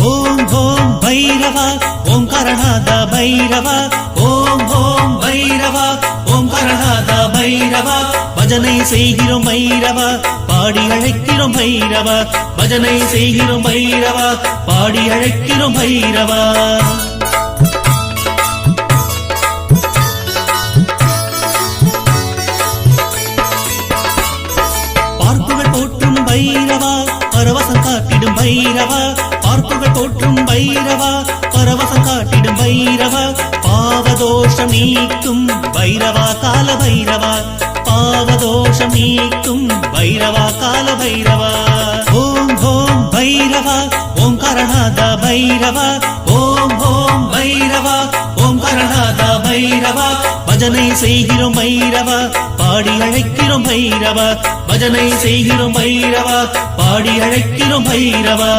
ஓம் ஓம் பைரவா ஓம்காரநாத பைரவா ஓம் ஓம் பைரவா ஓம்காரநாத பைரவா பஜனை செய்கிறோம் பைரவா பாடி அழைக்கிறோம் பைரவா பஜனை செய்கிறோம் பைரவா பாடி அழைக்கிறோம் பைரவா பார்ப்புகள் போற்றும் பைரவா பரவசம் காட்டிடும் பைரவா பார்ப்புகள் போற்றும் பைரவா பரவசம் காட்டிடும் பைரவா பாவதோஷம் நீக்கும் பைரவா கால பைரவா பாவதோஷம் நீக்கும் பைரவா கால பைரவா ஓம் ஓம் பைரவா ஓம்காரநாத பைரவா ஓம் ஓம் பைரவா ஓம்காரநாத பைரவா பஜனை செய்கிறோம் பைரவா பாடி அழைக்கிறோம் பைரவா பஜனை செய்கிறோம் பைரவா பாடி அழைக்கிறோம் பைரவா